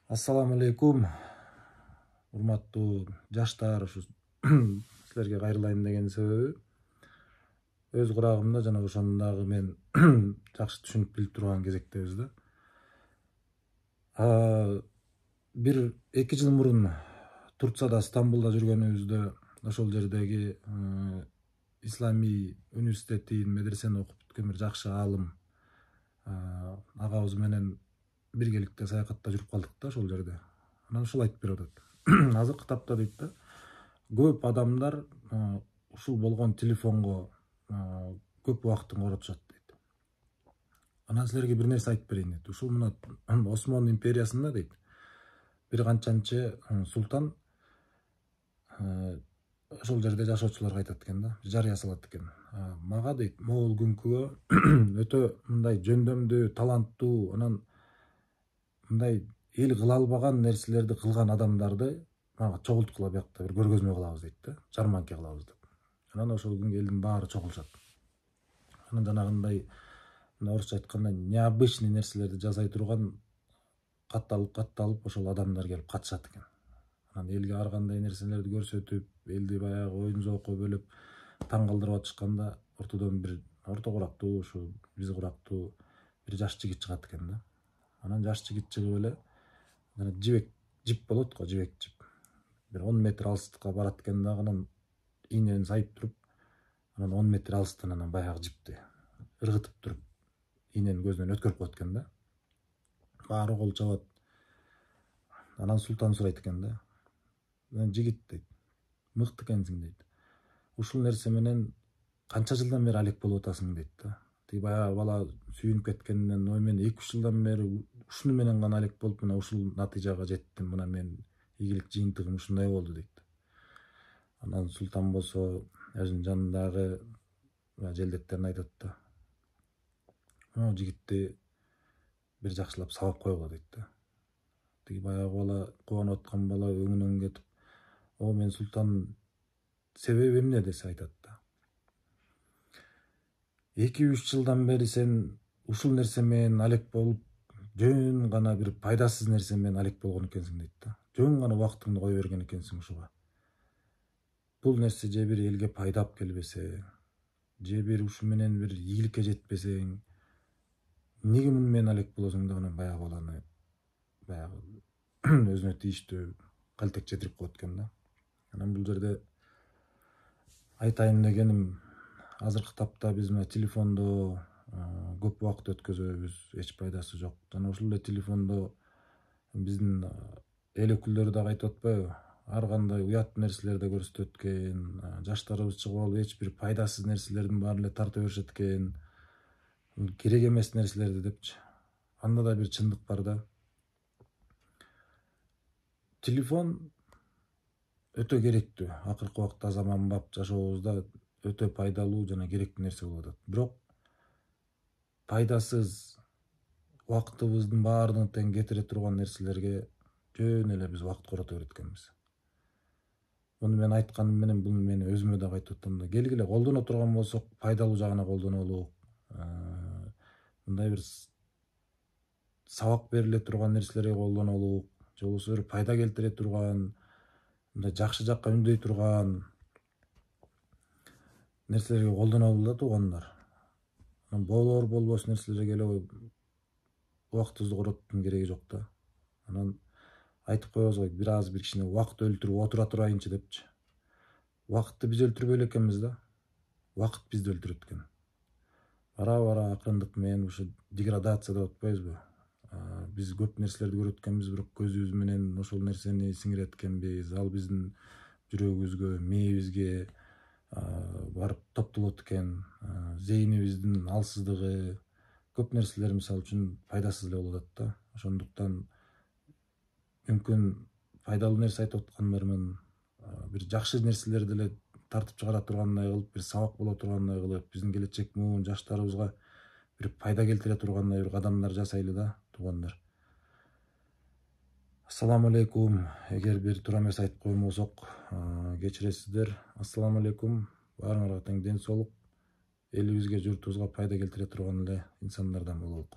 Assalamu алейкум, урматтуу жаштар. Ушу силерге кайрылайын деген себеби өз курагымда жана ошондагы мен жакшы түшүнүп билип турган кезектебиз да. Бир 2 жыл мурун Турцияда, Стамбулда жүргөнүбүздө ошол жердеги Ислами университетин, медресени окуп бүткөн бир жакшы аалым агабыз менен биргеликте саякатта жүрүп калдык да ошол жерде. Анан ушул айтып берип атат. Азыркы тапта дейт да, көп адамдар ушул болгон телефонго көп убактын коротушат дейт. Анан силерге бир нерсе айтып берейин дейт. Ушул мына Осман империясында дейт, бир канчанчы султан ошол жерде жашоочуларга айтат экен да, жарыя салат экен. Мага дейт, могул күнкүгө өтө мындай жөндөмдүү, таланттуу, анан мындай эл кыла албаган нерселерди кылган адамдарды мага чогулткула биякта, бир көргөзмө кылабыз дейт да, жарманке кылабыз деп. Анан ошол күнгө элдин баары чогулушат. Анан жанагындай орусча айтканда необычный нерселерди жасай турган катталып ошол адамдар келип катышат экен. Анан элге ар кандай нерселерди көрсөтүп, элди баягы оюн зоокко бөлүп таң калтырып атышканда ортодон бир орто курактуу, ушу биз курактуу бир жаш жигит чыгат экен да. Анан жаш жигит чыгып эле жип болот го, жибек жип. Бир 10 метр алыстыкка барат экен да, анан ийнени сайып туруп, анан 10 метр алыстан анан баягы жипти ыргытып туруп, ийнени көзүнөн өткөрүп коет экен да. Баары кол чабат. Анан султан сурайт экен да. Жигит дейт, мыкты экенсиң дейт. Ушул нерсе менен канча жылдан бери алек болуп атасың дейт да. Тиги баягы бала сүйүнүп кеткенден, ой мен 2-3 жылдан бери ушуну менен гана алек болуп, мына ушул натыйжага жеттим, мына мен ийгилик жыйынтыгым ушундай болду дейт. Анан султан болсо өзүнүн жанындагы желдеттерине айтат да, могу жигитти бир жакшылап сабап койгула дейт да. Тиги баягы бала, кубанып аткан бала өңүнөн кетип, о мен султан, себеби эмне десе айтат да. 2-3 жылдан бери сен ушул нерсе менен алек болуп, жөн гана бир пайдасыз нерсе менен алек болгон экенсиң дейт да. Жөн гана убактыңды кое берген экенсиң ушуга. Бул нерсе же бир элге пайда алып келбесе, же бир ушу менен бир ийгиликке жетпесең, эмнеге муну менен алек болосуң деп анан баягы баланы баягы өзүнө тийиштүү калтек жетирип коет экен да. Анан бул жерде айтайын дегеним, азыркы тапта биз мына телефондо көп убакыт өткөзөбүз, эч пайдасы жок. Жана ушул эле телефондо биздин эл өкүлдөрү дагы айтып атпайбы? Ар кандай уят нерселерди көрсөтөт экен, жаштарыбыз чыгып алып эч бир пайдасыз нерселердин баарын эле тарта беришет экен, керек эмес нерселерди депчи. Анда да бир чындык бар да. Телефон өтө керектүү, акыркы убакта заманбап жашообузда өтө пайдалуу жана керектүү нерсе болуп атат. Бирок пайдасыз, убактыбыздын баардыгын тең кетире турган нерселерге жөн эле биз убакыт корото берет экенбиз. Муну мен айтканым менен бул мени өзүмө дагы айтып атам да. Келгиле колдоно турган болсок, пайдалуу жагына колдонолу. Мындай бир сабак бериле турган нерселерге колдонолу, же болбосо бир пайда келтире турган, мындай жакшы жакка үндөй турган нерселерге колдонолу да туугандар. Болор болбос нерселерге эле убактыбызды коротуптун кереги жок да. Анан айтып коебуз го, бир аз бир кичине убакыт өлтүрүп отура турайынчы депчи. Убакытты биз өлтүрбөй эле экенбиз да. Убакыт бизди өлтүрөт экен. Бара акырындык менен ушу деградация деп атпайбызбы? Биз көп нерселерди көрөт экенбиз, бирок көзүбүз менен ошол нерсени сиңирет экенбиз. Ал биздин жүрөгүбүзгө, мээбизге барып топтолот экен. Зейнибиздин алсыздыгы, көп нерселер мисалы үчүн пайдасыз эле болуп атат да. Ошондуктан мүмкүн пайдалуу нерсе айтып аткандармын, бир жакшы нерселерди эле тартып чыгара тургандай кылып, бир сабак боло тургандай кылып, биздин келечек муун жаштарыбызга бир пайда келтире тургандай бир кадамдар жасайлы да, туугандар. Ассаламу алейкум. Эгер бир туура эмес айтып койгон болсок, кечиресиздер. Ассаламу алейкум. Баарыңарга тең ден соолук, элибизге, журтубузга пайда келтире турган эле инсандардан бололук.